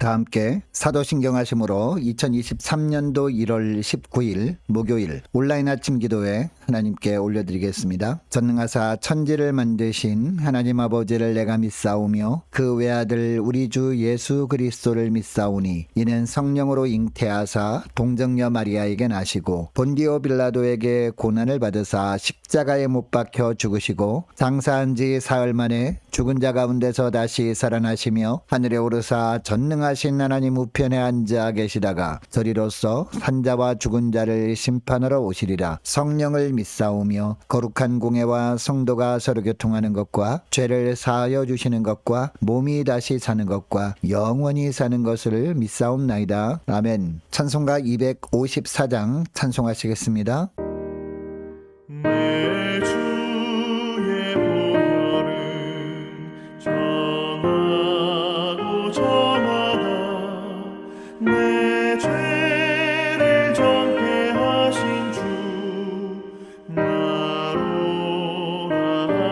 다 함께 사도신경하심으로 2023년도 1월 19일 목요일 온라인 아침 기도회 하나님께 올려드리겠습니다. 전능하사 천지를 만드신 하나님 아버지를 내가 믿사오며 그 외아들 우리 주 예수 그리스도를 믿사오니 이는 성령으로 잉태하사 동정녀 마리아에게 나시고 본디오 빌라도에게 고난을 받으사 십자가에 못 박혀 죽으시고 장사한 지 사흘 만에 죽은 자 가운데서 다시 살아나시며 하늘에 오르사 전능하신 하나님 우편에 앉아 계시다가 저리로서 산자와 죽은 자를 심판하러 오시리라. 성령을 믿사오며 거룩한 공회와 성도가 서로 교통하는 것과 죄를 사하여 주시는 것과 몸이 다시 사는 것과 영원히 사는 것을 믿사옵나이다. 아멘. 찬송가 254장 찬송하시겠습니다. 내 주의 보혈은 정하고 정하다 내 죄를 정죄하신 주 나로라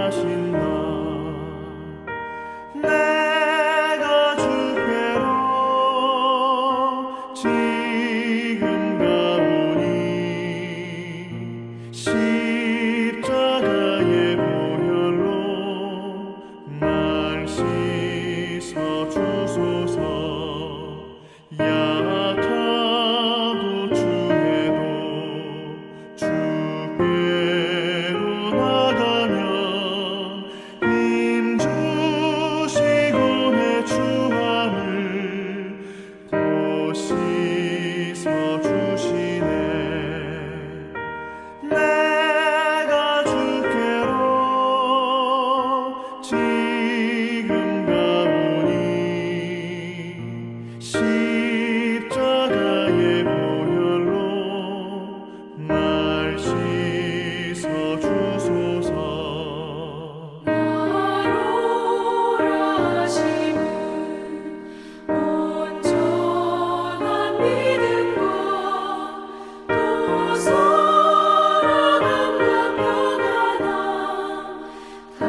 하신 나 내가 주께로 지금 가오니 십자가의 보혈로 날 씻어 주소서. 약하고 주에도 주께로 나가면 힘 주시고 내 주함을 곧 씻어 주시네. 내가 주께로 지금 가오니 십자가의 보혈로 날 씻어 주소서. 나로라 하심은 온전한 믿음과 또 사랑함과 평안함 다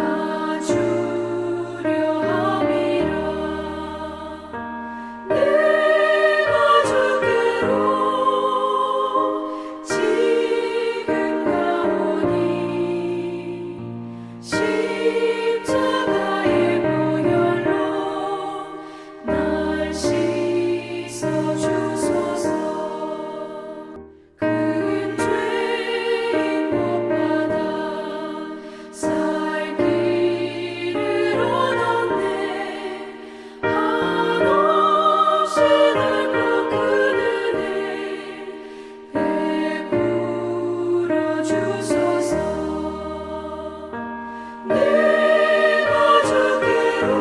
주려 함이라. 내가 주께로 지금 가오니 십자가의 보혈로 날 씻어 주소서. 큰 죄인 못 받아 살 길을 얻었네. 한없이 넓고 큰 은혜 베풀어 주소서. 내가 주께로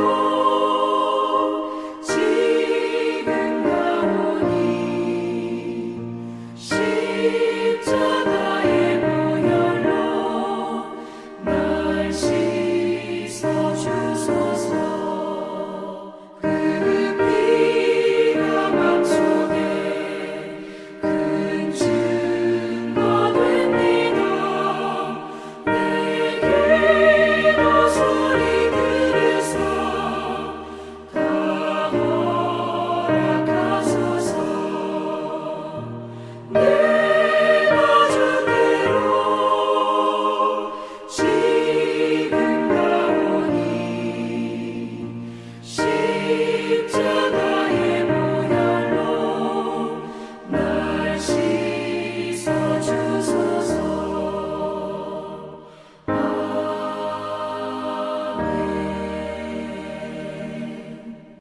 지금 가오니 십자가의 보혈로 날 씻어 주소서. 그 피가 맘속에 큰 증거 됩니다. 내 기도 소리 들으사 다 허락하소서. 내가 주께로 지금 가오니 십자가의 보혈로 날 씻어 주소서.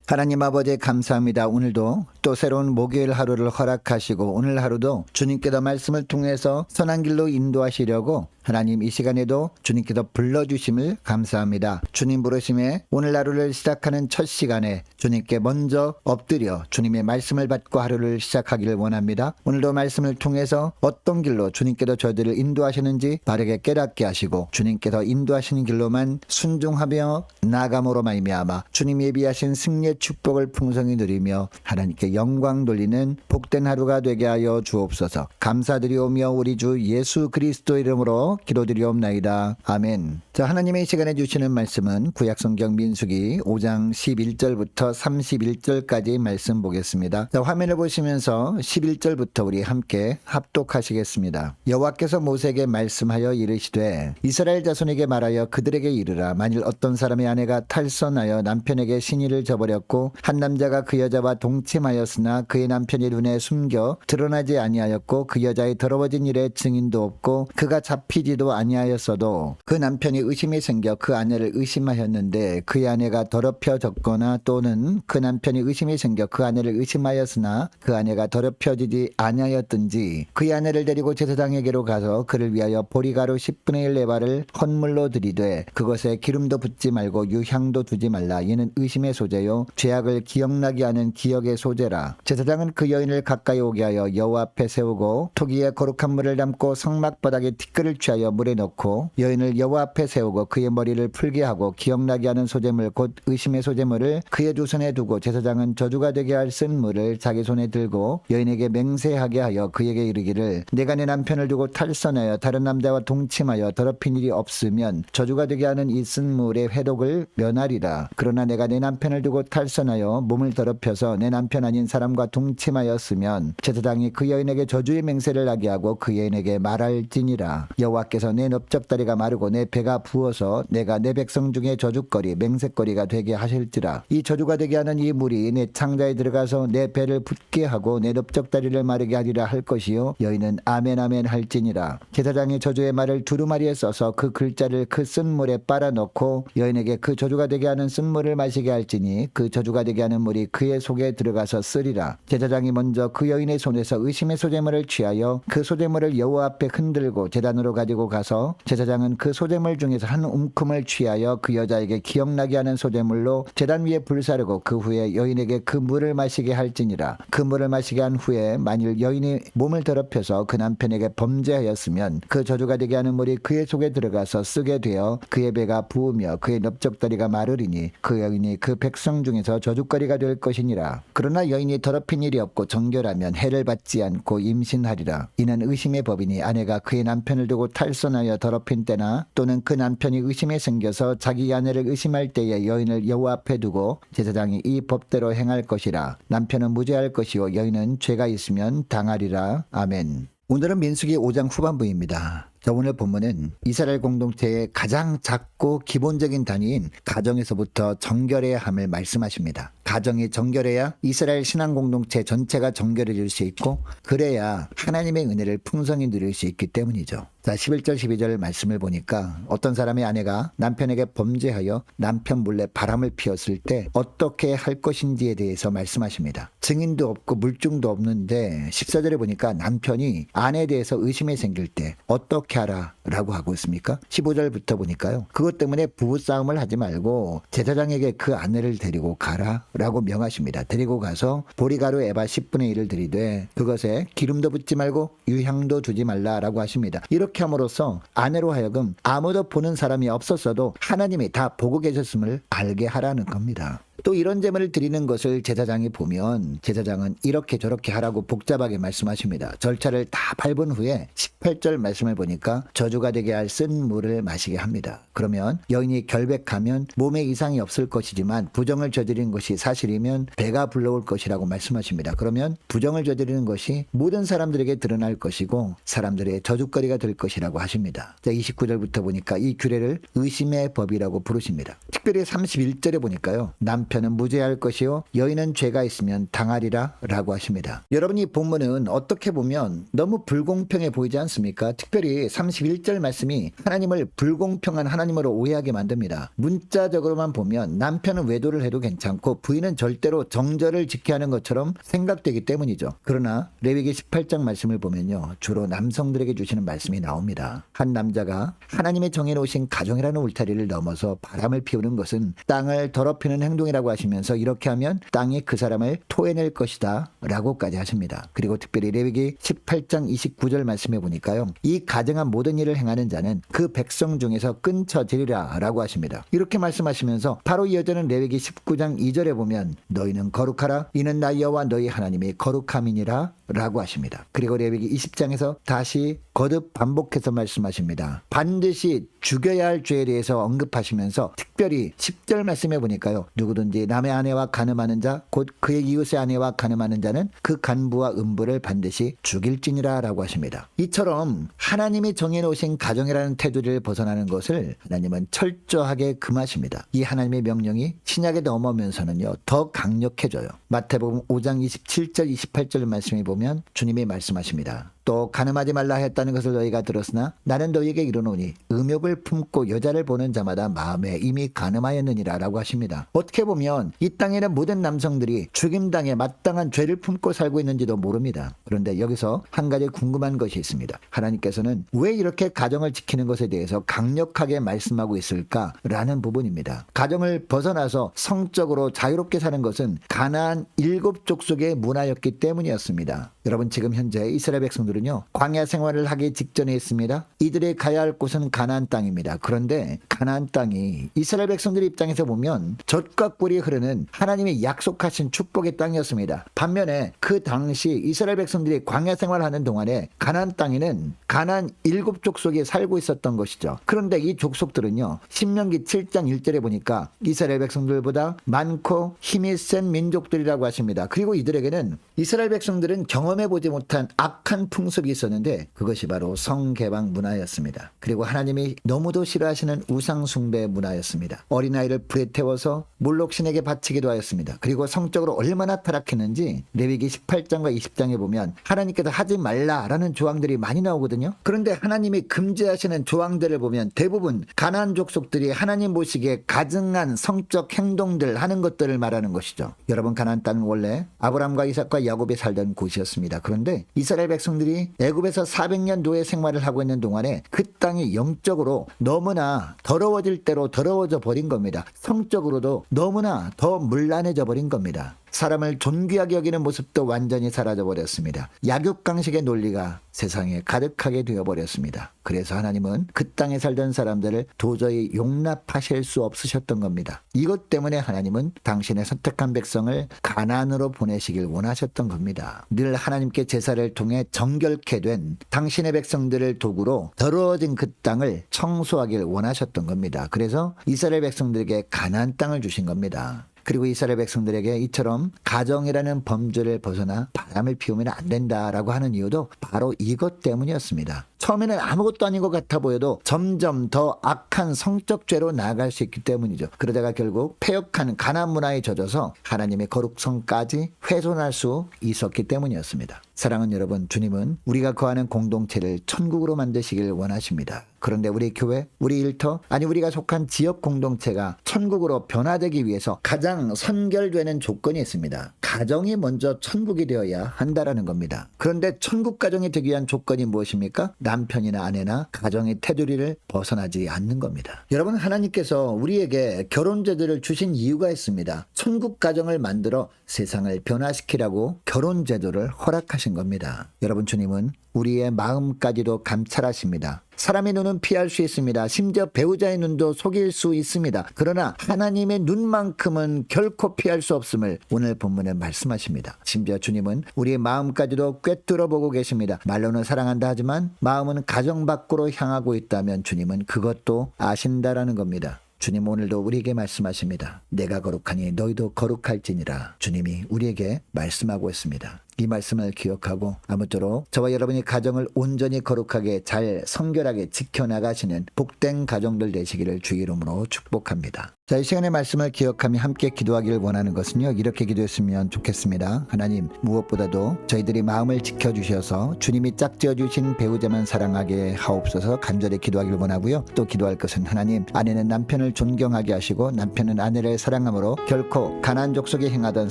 하나님 아버지 감사합니다. 오늘도 또 새로운 목요일 하루를 허락하시고 오늘 하루도 주님께서 말씀을 통해서 선한 길로 인도하시려고 하나님 이 시간에도 주님께서 불러주심을 감사합니다. 주님 부르심에 오늘 하루를 시작하는 첫 시간에 주님께 먼저 엎드려 주님의 말씀을 받고 하루를 시작하기를 원합니다. 오늘도 말씀을 통해서 어떤 길로 주님께서 저희들을 인도하시는지 바르게 깨닫게 하시고 주님께서 인도하시는 길로만 순종하며 나아감으로 말미암아 주님 예비하신 승리의 축복을 풍성히 누리며 하나님께 하나님께 영광 돌리는 복된 하루가 되게 하여 주옵소서. 감사드리오며 우리 주 예수 그리스도 이름으로 기도드리옵나이다. 아멘. 자, 하나님의 시간에 주시는 말씀은 구약성경 민수기 5장 11절부터 31절까지 말씀 보겠습니다. 자, 화면을 보시면서 11절부터 우리 함께 합독하시겠습니다. 여호와께서 모세에게 말씀하여 이르시되 이스라엘 자손에게 말하여 그들에게 이르라. 만일 어떤 사람의 아내가 탈선하여 남편에게 신의를 저버렸고 한 남자가 그 여자와 동침하였으나 그의 남편이 눈에 숨겨 드러나지 아니하였고 그 여자의 더러워진 일에 증인도 없고 그가 잡히지도 아니하였어도 그 남편이 의심이 생겨 그 아내를 의심하였는데 그의 아내가 더럽혀졌거나 또는 그 남편이 의심이 생겨 그 아내를 의심하였으나 그 아내가 더럽혀지지 아니하였든지 그의 아내를 데리고 제사장에게로 가서 그를 위하여 보리가루 10분의 1 레바를 헌물로 드리되 그것에 기름도 붓지 말고 유향도 두지 말라. 이는 의심의 소재요 죄악을 기억나게 하는 기억의 소재라. 제사장은 그 여인을 가까이 오게 하여 여호와 앞에 세우고 토기에 거룩한 물을 담고 성막바닥에 티끌을 취하여 물에 넣고 여인을 여호와 앞에 세우고 그의 머리를 풀게 하고 기억나게 하는 소재물 곧 의심의 소재물을 그의 두 손에 두고 제사장은 저주가 되게 할 쓴 물을 자기 손에 들고 여인에게 맹세하게 하여 그에게 이르기를 내가 내 남편을 두고 탈선하여 다른 남자와 동침하여 더럽힌 일이 없으면 저주가 되게 하는 이 쓴 물의 회독을 면하리라. 그러나 내가 내 남편을 두고 탈선하여 몸을 더럽혀서 내 남편 아닌 사람과 동침하였으면 제사장이 그 여인에게 저주의 맹세를 하게 하고 그 여인에게 말할지니라. 여호와께서 내 넓적다리가 마르고 내 배가 부어서 내가 내 백성 중에 저주거리 맹세거리가 되게 하실지라. 이 저주가 되게 하는 이 물이 내 창자에 들어가서 내 배를 붓게 하고 내 넓적다리를 마르게 하리라 할 것이요 여인은 아멘 아멘 할지니라. 제사장이 저주의 말을 두루마리에 써서 그 글자를 그 쓴 물에 빨아 넣고 여인에게 그 저주가 되게 하는 쓴 물을 마시게 할지니 그 저주가 되게 하는 물이 그의 속에 들어가서 쓰리라. 제사장이 먼저 그 여인의 손에서 의심의 소재물을 취하여 그 소재물을 여호와 앞에 흔들고 제단으로 가지고 가서 제사장은 그 소재물 중에서 한 움큼을 취하여 그 여자에게 기억나게 하는 소재물로 제단 위에 불사르고 그 후에 여인에게 그 물을 마시게 할지니라. 그 물을 마시게 한 후에 만일 여인이 몸을 더럽혀서 그 남편에게 범죄하였으면 그 저주가 되게 하는 물이 그의 속에 들어가서 쓰게 되어 그의 배가 부으며 그의 넓적다리가 마르리니 그 여인이 그 백성 중에서 저주거리가 될 것이니라. 그러나 여인이 더럽힌 일이 없고 정결하면 해를 받지 않고 임신하리라. 이는 의심의 법이니 아내가 그의 남편을 두고 탈선하여 더럽힌 때나 또는 그 남편이 의심에 생겨서 자기 아내를 의심할 때에 여인을 여호와 앞에 두고 제사장이 이 법대로 행할 것이라. 남편은 무죄할 것이요 여인은 죄가 있으면 당하리라. 아멘. 오늘은 민수기 5장 후반부입니다. 자, 오늘 본문은 이스라엘 공동체의 가장 작고 기본적인 단위인 가정에서부터 정결해야 함을 말씀하십니다. 가정이 정결해야 이스라엘 신앙 공동체 전체가 정결해질 수 있고 그래야 하나님의 은혜를 풍성히 누릴 수 있기 때문이죠. 자, 11절 12절 말씀을 보니까 어떤 사람의 아내가 남편에게 범죄하여 남편 몰래 바람을 피웠을 때 어떻게 할 것인지에 대해서 말씀하십니다. 증인도 없고 물증도 없는데 14절에 보니까 남편이 아내에 대해서 의심이 생길 때 어떻게 하라 라고 하고 있습니까? 15절부터 보니까요. 그것 때문에 부부싸움을 하지 말고 제사장에게 그 아내를 데리고 가라 라고 명하십니다. 데리고 가서 보리가루 에바 10분의 1을 들이되 그것에 기름도 붓지 말고 유향도 두지 말라 라고 하십니다. 이렇게 함으로써 아내로 하여금 아무도 보는 사람이 없었어도 하나님이 다 보고 계셨음을 알게 하라는 겁니다. 또 이런 제물을 드리는 것을 제사장이 보면 제사장은 이렇게 저렇게 하라고 복잡하게 말씀하십니다. 절차를 다 밟은 후에 18절 말씀을 보니까 저주가 되게 할 쓴 물을 마시게 합니다. 그러면 여인이 결백하면 몸에 이상이 없을 것이지만 부정을 저지른 것이 사실이면 배가 불러올 것이라고 말씀하십니다. 그러면 부정을 저지르는 것이 모든 사람들에게 드러날 것이고 사람들의 저주거리가 될 것이라고 하십니다. 자, 29절부터 보니까 이 규례를 의심의 법이라고 부르십니다. 특별히 31절에 보니까요. 남편은 무죄할 것이요 여인은 죄가 있으면 당하리라 라고 하십니다. 여러분, 이 본문은 어떻게 보면 너무 불공평해 보이지 않습니까? 특별히 31절 말씀이 하나님을 불공평한 하나님으로 오해하게 만듭니다. 문자적으로만 보면 남편은 외도를 해도 괜찮고 부인은 절대로 정절을 지켜야 하는 것처럼 생각되기 때문이죠. 그러나 레위기 18장 말씀을 보면요. 주로 남성들에게 주시는 말씀이 나옵니다. 한 남자가 하나님의 정해놓으신 가정이라는 울타리를 넘어서 바람을 피우는 것은 땅을 더럽히는 행동이라고 하라고 하시면서 이렇게 하면 땅이 그 사람을 토해낼 것이다 라고까지 하십니다. 그리고 특별히 레위기 18장 29절 말씀해 보니까요, 이 가증한 모든 일을 행하는 자는 그 백성 중에서 끊쳐지리라 라고 하십니다. 이렇게 말씀하시면서 바로 이어지는 레위기 19장 2절에 보면 너희는 거룩하라, 이는 나 여호와 너희 하나님이 거룩함이니라 라고 하십니다. 그리고 레위기 20장에서 다시 거듭 반복해서 말씀하십니다. 반드시 죽여야 할 죄에 대해서 언급하시면서 특별히 10절 말씀해 보니까요, 누구든지 남의 아내와 간음하는 자 곧 그의 이웃의 아내와 간음하는 자는 그 간부와 음부를 반드시 죽일지니라 라고 하십니다. 이처럼 하나님이 정해놓으신 가정이라는 테두리를 벗어나는 것을 하나님은 철저하게 금하십니다. 이 하나님의 명령이 신약에 넘어오면서는요 더 강력해져요. 마태복음 5장 27절 28절 말씀에 보면 주님이 말씀하십니다. 또 간음하지 말라 했다는 것을 너희가 들었으나 나는 너희에게 이르노니 음욕을 품고 여자를 보는 자마다 마음에 이미 간음하였느니라 라고 하십니다. 어떻게 보면 이 땅에는 모든 남성들이 죽임당해 마땅한 죄를 품고 살고 있는지도 모릅니다. 그런데 여기서 한 가지 궁금한 것이 있습니다. 하나님께서는 왜 이렇게 가정을 지키는 것에 대해서 강력하게 말씀하고 있을까라는 부분입니다. 가정을 벗어나서 성적으로 자유롭게 사는 것은 가나안 7족속의 문화였기 때문이었습니다. 여러분, 지금 현재 이스라엘 백성들은요 광야 생활을 하기 직전에 있습니다. 이들이 가야 할 곳은 가나안 땅입니다. 그런데 가나안 땅이 이스라엘 백성들 입장에서 보면 젖과 꿀이 흐르는 하나님이 약속하신 축복의 땅이었습니다. 반면에 그 당시 이스라엘 백성들이 광야 생활하는 동안에 가나안 땅에는 가나안 7족속이 살고 있었던 것이죠. 그런데 이 족속들은요 신명기 7장 1절에 보니까 이스라엘 백성들보다 많고 힘이 센 민족들이라고 하십니다. 그리고 이들에게는 이스라엘 백성들은 경험해보지 못한 악한 풍습이 있었는데 그것이 바로 성개방 문화였습니다. 그리고 하나님이 너무도 싫어하시는 우상 숭배 문화였습니다. 어린아이를 불에 태워서 몰록신에게 바치기도 하였습니다. 그리고 성적으로 얼마나 타락했는지 레위기 18장과 20장에 보면 하나님께서 하지 말라라는 조항들이 많이 나오거든요. 그런데 하나님이 금지하시는 조항들을 보면 대부분 가나안 족속들이 하나님 보시기에 가증한 성적 행동들 하는 것들을 말하는 것이죠. 여러분, 가나안 땅은 원래 아브라함과 이삭과 야곱이 살던 곳이었습니다. 그런데 이스라엘 백성들이 애굽에서 400년 노예 생활을 하고 있는 동안에 그 땅이 영적으로 너무나 더러워질 대로 더러워져 버린 겁니다. 성적으로도 너무나 더 문란해져 버린 겁니다. 사람을 존귀하게 여기는 모습도 완전히 사라져 버렸습니다. 약육강식의 논리가 세상에 가득하게 되어버렸습니다. 그래서 하나님은 그 땅에 살던 사람들을 도저히 용납하실 수 없으셨던 겁니다. 이것 때문에 하나님은 당신의 선택한 백성을 가나안으로 보내시길 원하셨던 겁니다. 늘 하나님께 제사를 통해 정결케 된 당신의 백성들을 도구로 더러워진 그 땅을 청소하길 원하셨던 겁니다. 그래서 이스라엘 백성들에게 가나안 땅을 주신 겁니다. 그리고 이스라엘 백성들에게 이처럼 가정이라는 범죄를 벗어나 바람을 피우면 안 된다라고 하는 이유도 바로 이것 때문이었습니다. 처음에는 아무것도 아닌 것 같아 보여도 점점 더 악한 성적 죄로 나아갈 수 있기 때문이죠. 그러다가 결국 패역한 가나안 문화에 젖어서 하나님의 거룩성까지 훼손할 수 있었기 때문이었습니다. 사랑하는 여러분, 주님은 우리가 거하는 공동체를 천국으로 만드시길 원하십니다. 그런데 우리 교회, 우리 일터, 아니 우리가 속한 지역 공동체가 천국으로 변화되기 위해서 가장 선결되는 조건이 있습니다. 가정이 먼저 천국이 되어야 한다라는 겁니다. 그런데 천국 가정이 되기 위한 조건이 무엇입니까? 남편이나 아내나 가정의 테두리를 벗어나지 않는 겁니다. 여러분, 하나님께서 우리에게 결혼 제도를 주신 이유가 있습니다. 천국 가정을 만들어 세상을 변화시키라고 결혼 제도를 허락하신 겁니다. 여러분, 주님은 우리의 마음까지도 감찰하십니다. 사람의 눈은 피할 수 있습니다. 심지어 배우자의 눈도 속일 수 있습니다. 그러나 하나님의 눈만큼은 결코 피할 수 없음을 오늘 본문에 말씀하십니다. 심지어 주님은 우리의 마음까지도 꿰뚫어 보고 계십니다. 말로는 사랑한다 하지만 마음은 가정 밖으로 향하고 있다면 주님은 그것도 아신다라는 겁니다. 주님 오늘도 우리에게 말씀하십니다. 내가 거룩하니 너희도 거룩할지니라. 주님이 우리에게 말씀하고 있습니다. 이 말씀을 기억하고 아무쪼록 저와 여러분이 가정을 온전히 거룩하게 잘 성결하게 지켜나가시는 복된 가정들 되시기를 주의 이름으로 축복합니다. 자, 이 시간의 말씀을 기억하며 함께 기도하기를 원하는 것은요, 이렇게 기도했으면 좋겠습니다. 하나님, 무엇보다도 저희들이 마음을 지켜주셔서 주님이 짝지어 주신 배우자만 사랑하게 하옵소서 간절히 기도하기를 원하고요. 또 기도할 것은 하나님, 아내는 남편을 존경하게 하시고 남편은 아내를 사랑함으로 결코 가나안 족속이 행하던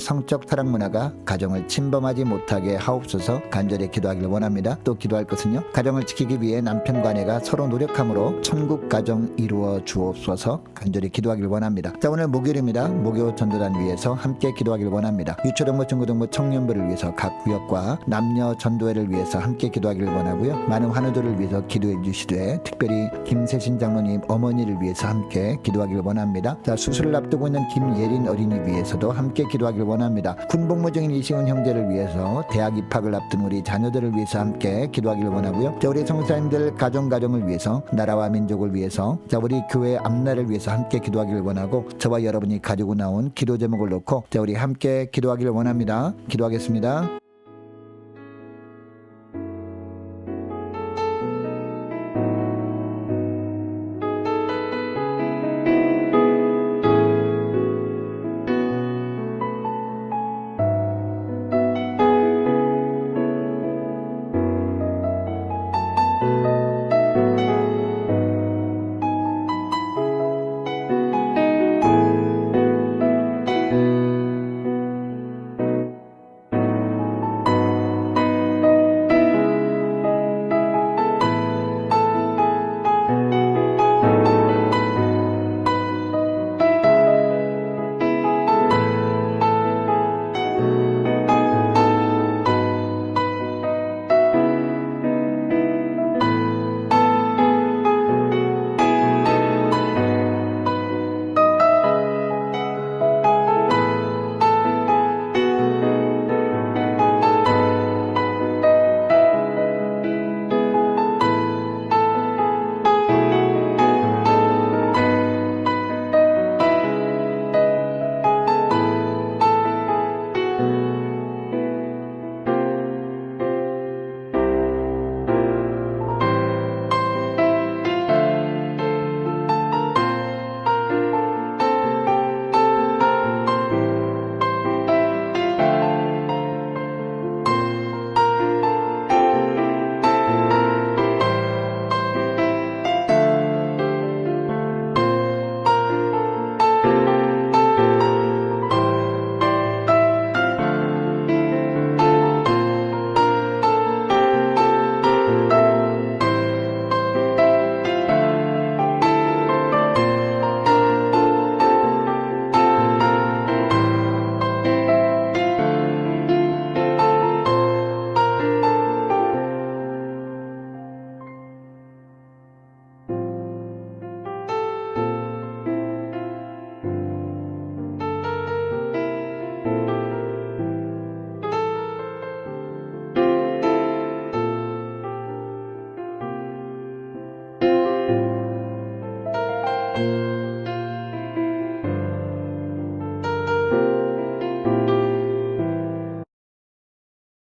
성적 타락 문화가 가정을 침범하지 못 못하게 하옵소서 간절히 기도하기를 원합니다. 또 기도할 것은요, 가정을 지키기 위해 남편과 아내가 서로 노력함으로 천국 가정 이루어 주옵소서 간절히 기도하기를 원합니다. 자, 오늘 목요일입니다. 목요 전도단 위해서 함께 기도하기를 원합니다. 유초등부 중고등부 청년부를 위해서 각 구역과 남녀 전도회를 위해서 함께 기도하기를 원하고요, 많은 환우들을 위해서 기도해 주시되 특별히 김세신 장로님 어머니를 위해서 함께 기도하기를 원합니다. 자, 수술을 앞두고 있는 김예린 어린이 위해서도 함께 기도하기를 원합니다. 군복무 중인 이시훈 형제를 위해서 대학 입학을 앞둔 우리 자녀들을 위해서 함께 기도하기를 원하고요, 자, 우리 성사님들 가정을 위해서, 나라와 민족을 위해서, 자, 우리 교회 앞날을 위해서 함께 기도하기를 원하고, 저와 여러분이 가지고 나온 기도 제목을 놓고 자, 우리 함께 기도하기를 원합니다. 기도하겠습니다.